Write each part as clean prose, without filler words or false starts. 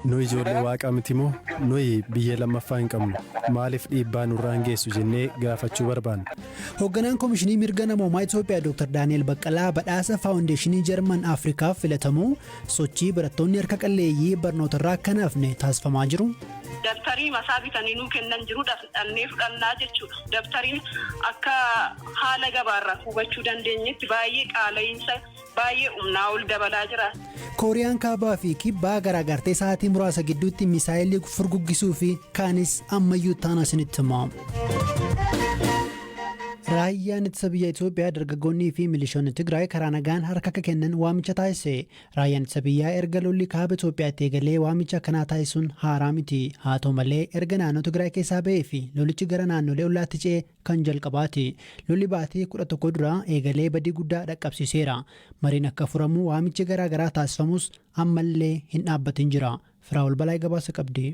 Nuyi ijoollee waaqaa miti moo nuyi biyya lammaffaa hin qabnu maaliif dhiibbaa nurraan geessu jennee gaafachuu barbaanna. Hoogganaan Koomishinii Mirga Namoomaa Itoophiyaa Dr. Daani'el Baqqalaa badhaasa Faawundeeshinii Jarman Afrikaaf filatamuu sochii barattoonni harka qalleeyyii barnoota irraa akka hafne taasifamaa jiru. Dabtarii masaa bitanii nuu kennan jiru dhannee fudhannaa jechuudha. Dabtariin akka haala gabaarraa hubachuu dandeenyetti baay'ee qaala'insa baay'ee humnaa ol dabalaa jira. Kooriyaan kaabaa fi kibbaa garaagartee sa'aatii muraasa gidduutti misaayilii furguggisuu fi kaanis ammayyuu taana isinitti himamu. Raayyaan ittisa biyya Itoophiyaa dargaggoonnii fi milishoonni Tigraay karaa nagaan harka akka kennan waamicha taasise. Raayyaan ittisa biyyaa erga lolli kaaba Itoophiyaatti eegalee waamicha kanaa taasisuun haaraa miti. Haa ta'u malee erga naannoo Tigraay keessaa ba'ee fi lolichi gara naannolee ollaatti ce'ee kan jalqabaati. Lolli baatii 11 dura eegalee badii guddaa dhaqqabsiiseera. Mariin akka furamu waamichi garaagaraa taasifamus ammallee hin dhaabbatin jira. Firaa'ol Balaa gabaasa qabdi.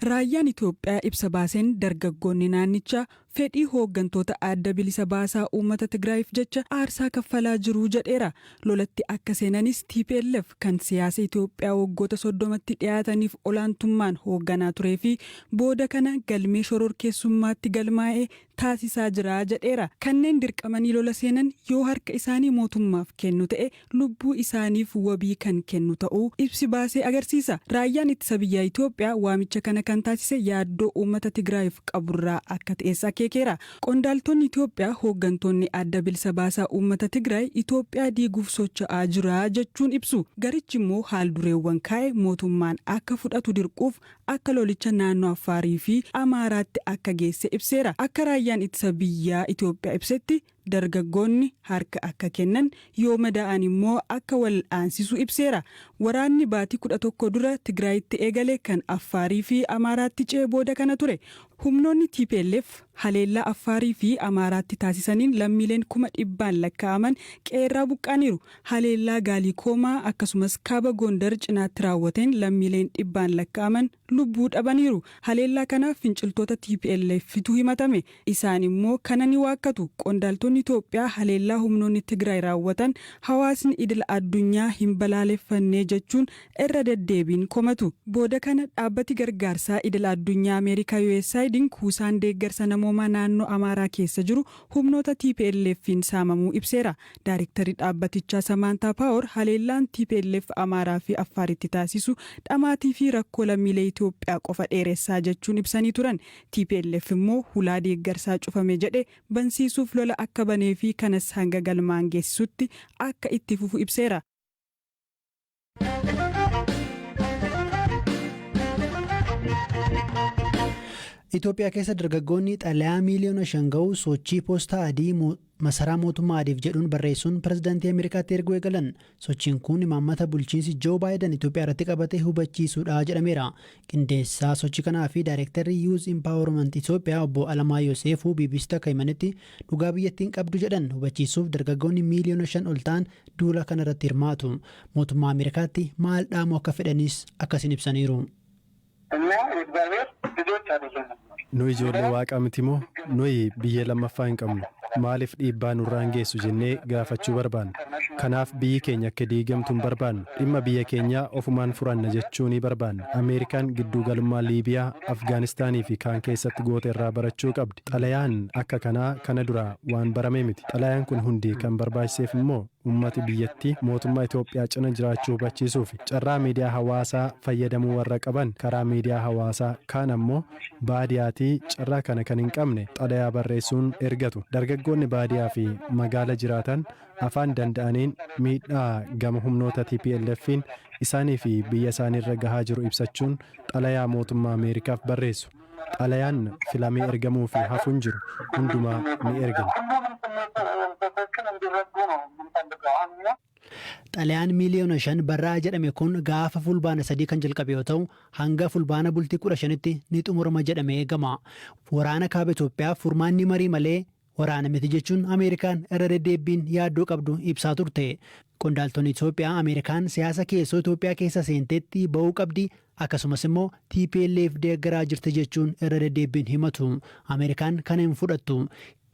Raayyaan Itoophiyaa ibsa baaseen dargaggoonni naannichaa fedhii hooggantoota adda bilisa baasaa uummata Tigraayiif jecha aarsaa kaffalaa jiru jedheera. Lolatti akka seenanis TPLF kan siyaasa Itoophiyaa waggoota 30tti dhiyaataniif olaantummaan hoogganaa turee fi booda kana galmee shororkeessummaatti galmaa'ee taasisaa jira jedheera. Kanneen dirqamanii lola seenan yoo harka isaanii mootummaaf kennu ta'e lubbuu isaaniif wabii kan kennu ta'uu ibsi baasee agarsiisa. Raayyaan ittisa biyyaa Itoophiyaa waamicha kana kan taasise yaaddoo uummata Tigraayiif qaburraa akka ta'es akeekeera. Qondaaltonni Itoophiyaa hooggantoonni adda bilisa baasaa uummata Tigraay Itoophiyaa diiguuf socho'aa jira jechuun ibsu. Garichi immoo haaldureewwan kaa'e mootummaan akka fudhatu dirquuf akka lolicha naannoo Affaarii fi Amaaraatti akka geesse ibseera. Akka raayyaan ittisa biyyaa Itoophiyaa ibsetti dargaggoonni harka akka kennan yoo madaa'an immoo akka wal aansisu ibseera. Waraanni baatii 11 dura Tigraayitti eegale kan Affaarii fi Amaaraatti ce'ee booda kana ture. Humnoonni TPLF haleellaa Affaarii fi Amaaraatti taasisaniin lammiileen 100,000 lakkaa'aman qeerraa buqqaaniiru. Haleellaa Gaalikoomaa akkasumas kaaba Gondar cinaatti raawwateen lammiileen 100 lakkaa'aman lubbuu dhabaniiru. Haleellaa kanaaf finciltoota TPLFtu himatame. Isaan immoo kana ni waakkatu. Qondaaltonni Itoophiyaa haleellaa humnoonni Tigraay raawwatan hawaasni idil addunyaa hin balaaleffannee jechuun irra deddeebiin komatu. Booda kana dhaabbati gargaarsaa idil addunyaa Ameerikaa USAID kuusaan deeggarsa namoomaa naannoo Amaaraa keessa jiru humnoota TPLF'n saamamuu ibseera. Daayiriktarii dhaabbatichaa Samaantaa Paawor haleellaan TPLF Amaaraa fi Affaaritti taasisu dhamaatii fi rakkoo lammiilee Itoophiyaa qofa dheeressaa jechuun ibsanii turan. TPLF immoo hulaa deeggarsaa cufame jedhe bansiisuuf lola akka banee fi kanas hanga galmaan geessisutti akka itti fufu ibseera. Itoophiyaa keessa dargaggoonni xalayaa miiliyoona 5 ga'u sochii poostaa adii masaraa mootummaa adiif jedhuun barreessuun pirezidaantii Ameerikaatti erguu eegalan. Sochiin kun imaammata bulchiinsi Joo Baayiden Itoophiyaa irratti qabate hubachiisuudha jedhameera. Qindeessaa sochii kanaa fi daayirektarri Youth Empowerment Itoophiyaa obbo Alamaa Yoseefuu BBC'tti akka himanitti dhugaa biyyattiin qabdu jedhan hubachiisuuf dargaggoonni miiliyoona 5 ol ta'an duula kanarratti hirmaatu. Mootummaa Ameerikaatti maal dhaamu akka fedhanis akkasiin ibsaniiru. Nuyi ijoollee waaqaa miti moo nuyi biyya lammaffaa hin qabnu maaliif dhiibbaa nurraan geessu jennee gaafachuu barbaanna. Kanaaf biyyi keenya akka diigamtu hin barbaannu. Dhimma biyya keenyaa ofumaan furanna jechuu ni barbaanna. Ameerikaan gidduugalummaa Liibiyaa, Afgaanistaanii fi kaan keessatti goote irraa barachuu qabdi. Xalayaan akka kanaa kana dura waan barame miti. Xalayaan kun hundi kan barbaachiseef immoo ummati biyyattii mootummaa Itoophiyaa cina jiraachuu hubachiisuuf carraa miidiyaa hawaasaa fayyadamuu warra qaban karaa miidiyaa hawaasaa kaan ammoo baadiyaatii carraa kana kan hin qabne xalayaa barreessuun ergatu. Dargaggoonni baadiyaa fi magaala jiraatan afaan danda'aniin miidhaa gama humnoota TPLF'n isaanii fi biyya isaaniirra gahaa jiru ibsachuun xalayaa mootummaa Ameerikaaf barreessu. Xalayaan filamee ergamuu fi hafuun jiru hundumaa ni ergama. Xalayaan miiliyoona 5 barraa jedhame kun gaafa fulbaana 3 kan jalqabe yoo ta'u hanga fulbaana bultii 15tti ni xumurama jedhamee eegama. Waraana kaaba Itoophiyaa furmaanni marii malee waraana miti jechuun Ameerikaan irra deddeebiin yaaddoo qabdu ibsaa turte. Qondaaltonni Itoophiyaa Ameerikaan siyaasa keessoo Itoophiyaa keessa seenteetti ba'uu qabdi akkasumas immoo TPLF deeggaraa jirti jechuun irra deddeebiin himatu. Ameerikaan kana hin fudhattu.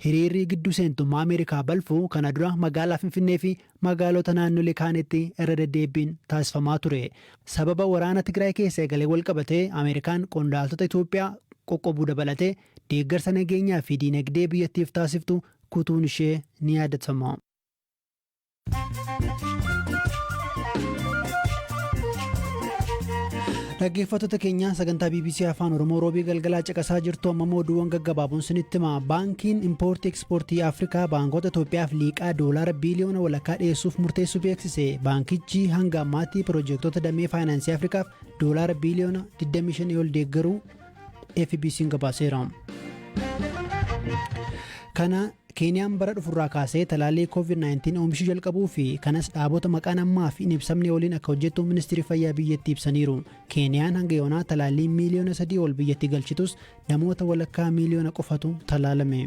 Hiriirri gidduu seentummaa Ameerikaa balfu kana dura magaalaa Finfinnee fi magaalota naannolee kaanitti irra deddeebiin taasifamaa ture. Sababa waraana Tigraay keessa eegalee wal qabatee Ameerikaan qondaaltota Itoophiyaa qoqqobuu dabalatee deeggarsa nageenyaa fi diinagdee biyyattiif taasiftu kutuun ishee ni yaadatama. Dhaggeeffattoota keenya sagantaa BBC Afaan Oromoo roobii galgalaa caqasaa jirtu ammoo oduuwwan gaggabaaboon sinitti hima. Baankiin Impoortii Ekspoortii Afrikaa baankota Itoophiyaaf liqaa doolaara biiliyoona walakkaa dhiyeessuuf murteessuu beeksise. Baankichi hanga ammaatti piroojektota damee faayinaansii Afrikaaf doolaara biiliyoona 25 ol deeggaruu FBC'n gabaaseera. Kana Keeniyaan bara dhufurraa kaasee talaallii COVID-19 oomishuu jalqabuu fi kanas dhaabota maqaan ammaa fi hin ibsamne waliin akka hojjettu ministeerri fayyaa biyyattii ibsaniiru. Keeniyaan hanga yoonaa talaallii miiliyoona 3 ol biyyatti galchitus namoota walakkaa miiliyoona qofatu talaalame.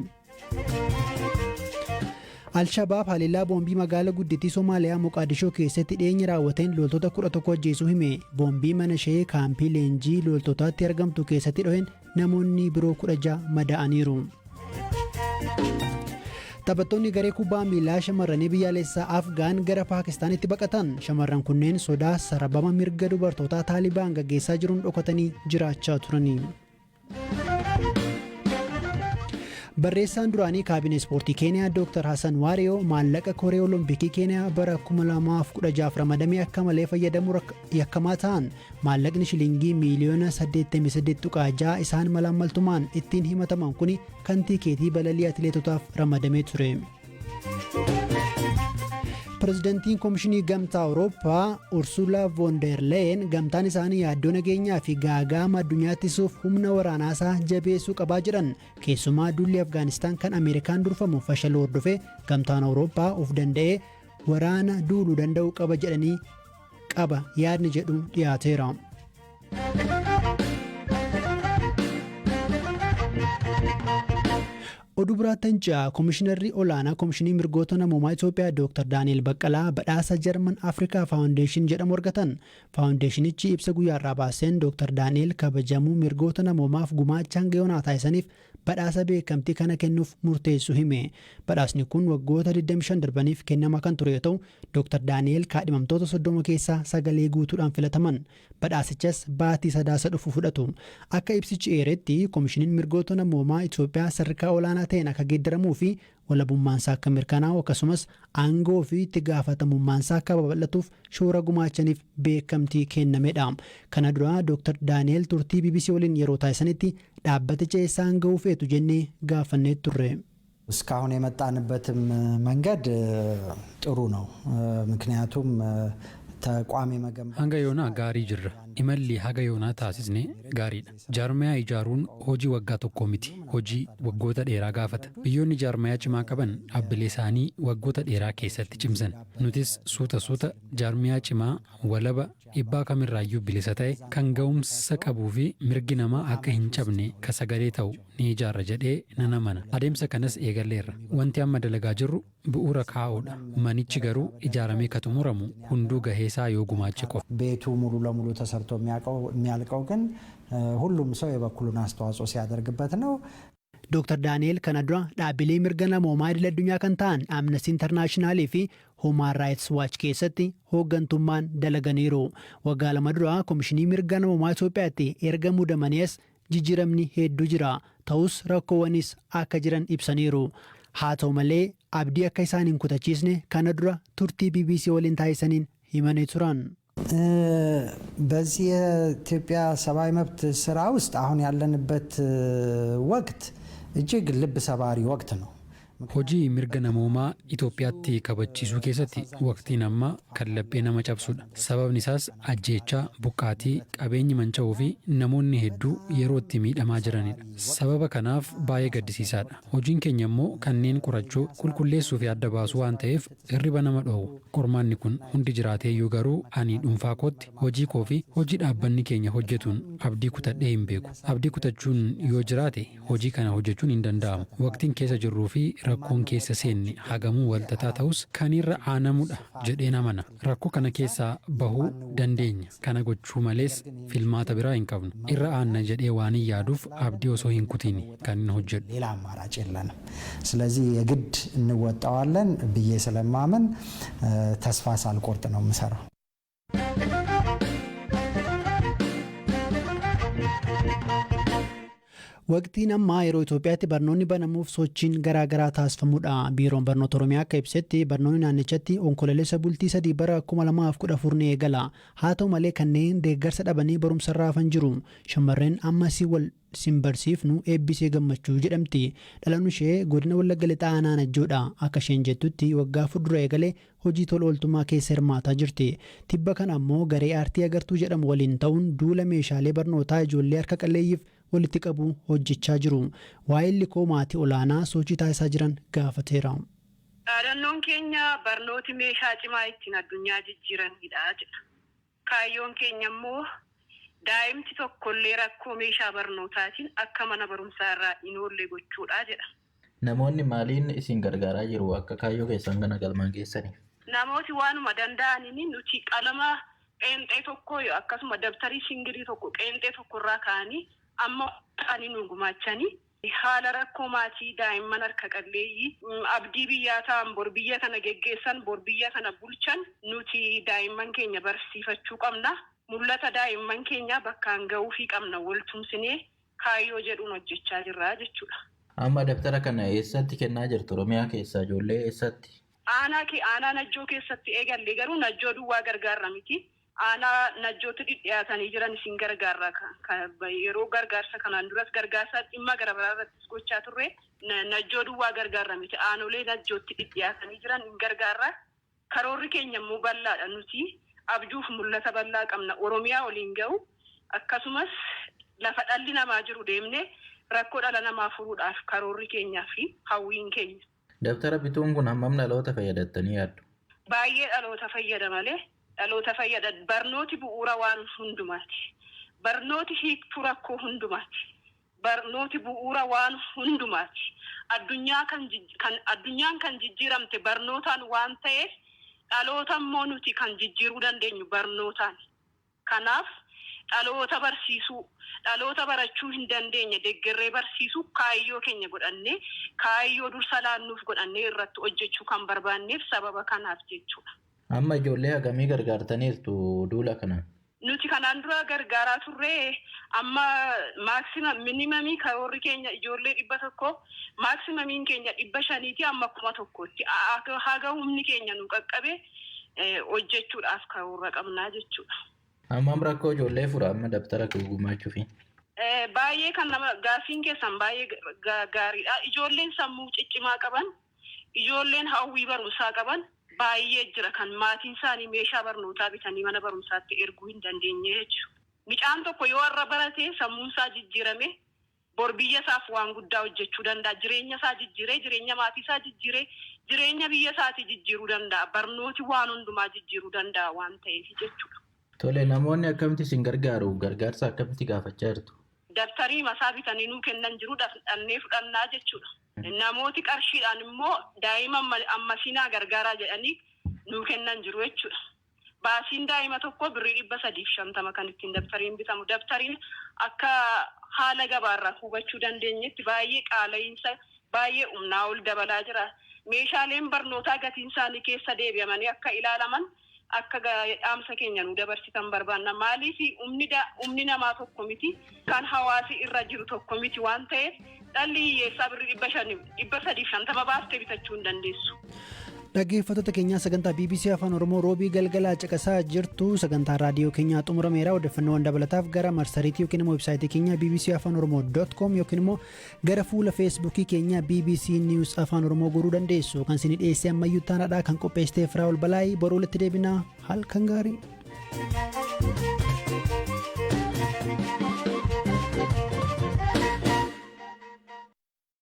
Al-Shabaab haleellaa boombii magaalaa guddittii Somaaliyaa Moqaadishoo keessatti dhiyeenya raawwateen loltoota 11 ajjeesuu hime. Boombii mana ishee kaampii leenjii loltootaatti argamtu keessatti dhoheen namoonni biroo 16 madaa'aniiru. Taphattoonni garee kubbaa miilaa shamarranii biyyaalessaa Afgaan gara Paakistaanitti baqatan. Shamarran kunneen sodaa sarabama mirga dubartootaa Taalibaan gaggeessaa jiruun dhokatanii jiraachaa turani. Barreessaan duraanii kaabinee ispoortii Keeniyaa Dr. Hassan Waariyoo maallaqa Koree Olompikii Keeniyaa bara 2016 ramadamee akka malee fayyadamuu yakkamaa ta'an maallaqni shilingii miiliyoona 88.6 isaan malaammaltummaan ittiin himataman kuni kan tiikeetii balalii atileetotaaf ramadamee ture. Pireezidantiin Komishinii Gamtaa Awurooppaa Ursula von der Leyen gamtaan isaanii yaaddoo nageenyaa fi gaaga'ama addunyaa ittisuuf humna waraanaasaa jabeessuu qabaa jedhan. Keessumaa duulli Afgaanistaan kan Ameerikaan durfamu fashaluu hordofee gamtaan Awurooppaa of danda'ee waraana duuluu danda'uu qaba jedhanii qaba yaadni jedhu dhiyaateera. Oduu biraattan ja'a Komishinarri olaanaa Komishinii mirgoota namoomaa Itoophiyaa Dr. Daani'el Baqqalaa badhaasa Jarman Afrikaa Faawundeeshin jedhamu argatan. Faawundeeshinichi ibsa guyyaarraa baaseen Dr. Daani'el kabajamuu mirgoota namoomaaf gumaacha hanga yoonaa taasisaniif badhaasa beekamtii kana kennuuf murteessu hime. Badhaasni kun waggoota 25 darbaniif kennama kan ture yoo ta'u Dr. Daani'el kaadhimamtoota 30 keessaa 9 guutuudhaan filataman. Badhaasichas baatii sadaasa dhufu fudhatu. Akka ibsichi eeretti Komishiniin mirgoota namoomaa Itoophiyaa sadarkaa olaanaa ta'een akka geeddaramuu fi walabummaansaa akka mirkanaa'u akkasumas aangoo fi itti gaafatamummaansaa akka babal'atuuf shoora gumaachaniif beekamtii kennamedha. Kana dura Dr. Daani'el turtii BBC waliin yeroo taasisanitti dhaabbaticha eessaan ga'uu feetu jennee gaafannee turre. እስካሁን የመጣንበትም መንገድ ጥሩ ነው ምክንያቱም ተቋም የመገንባት hanga yoonaa gaarii jirra imalli haga yoonaa taasisne gaariidha jaarmayaa ijaaruun hojii waggaa tokkoo miti hojii waggoota dheeraa gaafata biyyoonni jaarmayaa cimaa qaban dhaabbilee isaanii waggoota dheeraa keessatti cimsan nutis suuta jaarmayaa cimaa walaba dhibbaa kamirraayyuu bilisa ta'e kan ga'umsa qabuu fi mirgi namaa akka hin cabne ka sagalee ta'u ni ijaarra jedhee nan amana adeemsa kanas eegalleerra wanti amma dalagaa jirru bu'uura kaa'uudha manichi garuu ijaaramee ka xumuramu hunduu gaheesaa yoo gumaache qofa ቤቱ ሙሉ ለሙሉ ተሰርቶ የሚያልቀው ግን ሁሉም ሰው የበኩሉን አስተዋጽኦ ሲያደርግበት ነው። Dr. Daani'el kana dura dhaabbilee mirga namoomaa idil addunyaa kan ta'an Amnesty International fi Human Rights Watch keessatti hooggantummaan dalaganiiru. Waggaa lama dura Komishinii mirga namoomaa Itoophiyaatti erga muudamaniis jijjiiramni hedduu jira. Ta'us rakkoowwanis akka jiran ibsaniiru. Haa ta'u malee abdii akka isaan hin kutachiisne kana dura turtii BBC waliin taasisaniin himanii turan. በዚህ የኢትዮጵያ ሰብአዊ መብት ስራ ውስጥ አሁን ያለንበት ወቅት እጅግ ልብ ሰባሪ ወቅት ነው። hojii mirga namoomaa Itoophiyaatti kabachiisuu keessatti waqtiin ammaa kan laphee nama cabsudha. Sababni isaas ajjeechaa, buqqaatii, qabeenyi manca'uu fi namoonni hedduu yeroo itti miidhamaa jiranidha. Sababa kanaaf baay'ee gaddisiisaadha. Hojiin keenya immoo kanneen qorachuu, qulqulleessuu fi adda baasuu waan ta'eef hirriba nama dhoowwu. Qormaanni kun hundi jiraateeyyuu garuu ani dhuunfaa kootti hojii koo fi hojii dhaabbanni keenya hojjetuun abdii kutadhee hin beeku. Abdii kutachuun yoo jiraate hojii kana hojjechuun hin danda'amu. Waqtiin keessa jirruu fi rakkoon keessa seenne hagamuu walxaxaa ta'us kan irra aanamudha jedheen amana. Rakkoo kana keessaa bahuu dandeenya. Kana gochuu malees filmaata biraa hin qabnu. Irra aanna jedhee waan hin yaaduuf abdii osoo hin kutiin kan hin hojjedhu. ሌላ አማራጭ የለንም። ስለዚህ የግድ እንወጣዋለን ብዬ ስለማመን ተስፋ ሳልቆርጥ ነው የምሰራው። Waqtiin ammaa yeroo Itoophiyaatti barnoonni banamuuf sochiin garaagaraa taasifamudha. Biiroon barnoota Oromiyaa akka ibsetti barnoonni naannichatti onkololeessa bultii 3 bara 2014 ni eegala. Haa ta'u malee kanneen deeggarsa dhabanii barumsarraa hafan jiru. Shamarreen ammasii wal simbarsiifnu eebbisee gammachuu jedhamti. Dhalannu ishee godina Wallagga Lixaa Aanaa Najjoodha. Akka isheen jettutti waggaa fuuldura eegalee hojii tola ooltummaa keessa hirmaataa jirti. Tibba kana ammoo garee aartii agartuu jedhamu waliin ta'uun duula meeshaalee barnootaa ijoollee harka qalleeyyiif walitti qabu hojjechaa jiru. Waa'illi koo maatii olaanaa sochii taasisaa jiran gaafateera. Dhaadannoon keenya barnooti meeshaa cimaa ittiin addunyaa jijjiiranidha jedha. Kaayyoon keenya immoo daa'imti tokkollee rakkoo meeshaa barnootaatiin akka mana barumsaa irraa hin oolle gochuudha jedha. Namoonni maaliin isin gargaaraa jiru akka kaayyoo keessan kana galmaan geessaniif? Namooti waanuma danda'aniin nuti qalama qeenxee tokko akkasuma dabtarii singirii tokko qeenxee tokkorraa ka'anii amma ani nu gumaachanii haala rakkoo maatii daa'imman harka qalleeyyii abdii biyyaa ta'an bor biyya kana geggeessan bor biyya kana bulchan nuti daa'imman keenya barsiifachuu qabna. Mul'ata daa'imman keenya bakkaan ga'uufii qabna waltumsinee kaayyoo jedhuun hojjechaa jirra jechuudha. Amma daftara kana eessatti kennaa jirtu? Oromiyaa keessaa ijoollee eessatti? Aanaa Najjoo keessatti eegalle garuu Najjoo duwwaa gargaarra miti. Aanaa Najjootti dhiyaatanii jiran isin gargaarra. Yeroo gargaarsa kanaan duras gargaarsa dhimma garaagaraa irratti gochaa turre Najjoo duwwaa gargaarra miti. Aanolee Najjootti dhiyaatanii jiran hin gargaarra. Karoorri keenya immoo bal'aadha nuti. Abjuuf mul'ata bal'aa qabna. Oromiyaa waliin ga'u akkasumas lafa dhalli namaa jiru deemne rakkoo dhala namaa furuudhaaf karoorri keenyaa fi hawwiin keenya. Daftara bituun kun hammam dhaloota fayyadattanii yaaddu? Baay'ee dhaloota fayyada malee. Dhaloota fayyada. Barnooti bu'uura waan hundumaati. Barnooti hiiktuu rakkoo hundumaati. Barnooti bu'uura waan hundumaati. Addunyaan kan jijjiiramte barnootaan waan ta'eef dhaloota immoo nuti kan jijjiiruu dandeenyu barnootaan. Kanaaf dhaloota barsiisuu, dhaloota barachuu hin dandeenye deeggarree barsiisuu kaayyoo keenya godhannee kaayyoo dursa laannuuf godhannee irratti hojjechuu kan barbaanneef sababa kanaaf jechuudha. Amma ijoollee hagamii gargaartaniirtu duula kanaan? Nuti kanaan dura gargaaraa turre amma minimamii karoorri keenya ijoollee 100 maaksimaamiin keenya 500 amma 1,000tti haga humni keenya nu qaqqabe hojjechuudhaaf karoora qabnaa jechuudha. Amma rakkoo ijoollee fura amma daftara gumaachuufi? Baay'ee kan nama gaafiin keessan baay'ee gaariidha. Ijoolleen sammuu ciccimaa qaban, ijoolleen hawwii barumsaa qaban baay'ee jira kan maatiin isaanii meeshaa barnootaa bitanii mana barumsaatti erguu hin dandeenye jechuudha. Mucaan tokko yoo har'a barate sammuun isaa jijjiirame bor biyya isaaf waan guddaa hojjechuu danda'a. Jireenya isaa jijjiiree, jireenya maatii isaa jijjiiree, jireenya biyya isaatii jijjiiruu danda'a. Barnooti waan hundumaa jijjiiruu danda'a waan ta'eef jechuudha. Tole, namoonni akkamitti isin gargaaru? Gargaarsa akkamitti gaafachaa jirtu? Dabtarii masaa bitanii nuu kennan jiru dhannee fudhannaa jechuudha. Namooti qarshiidhaan immoo daa'ima ammasinaa gargaaraa jedhanii nuu kennan jiru jechuudha. Baasiin daa'ima tokko birrii 350 kan ittiin dabtariin bitamu. Dabtariin akka haala gabaarraa hubachuu dandeenyetti baay'ee qaala'insa baay'ee humnaa ol dabalaa jira. Meeshaaleen barnootaa gatiin isaanii keessa deebi'amanii akka ilaalaman akka dhaamsa keenya nu dabarsitan barbaanna. Maaliif humni namaa tokko miti kan hawaasi irra jiru tokko miti waan ta'eef dhalli hiyyeessaa birrii 350 baaftee bitachuu hin dandeessu. Dhaggeeffattoota keenyaa sagantaa BBC Afaan Oromoo roobii galgalaa caqasaa jirtu. Sagantaa raadiyoo keenyaa xumurameera. Odeeffannoowwan dabalataaf gara marsariitii yookiin immoo websaayitii keenyaa bbcafaanoroomoo.com yookiin immoo gara fuula feesbuukii keenyaa BBC News Afaan Oromoo goruu dandeessu. Kan isin dhiyeessee ammayyuu taanaadha kan qopheessitee Firaa'ol Balaayii boruu walitti deebinaa halkan gaarii.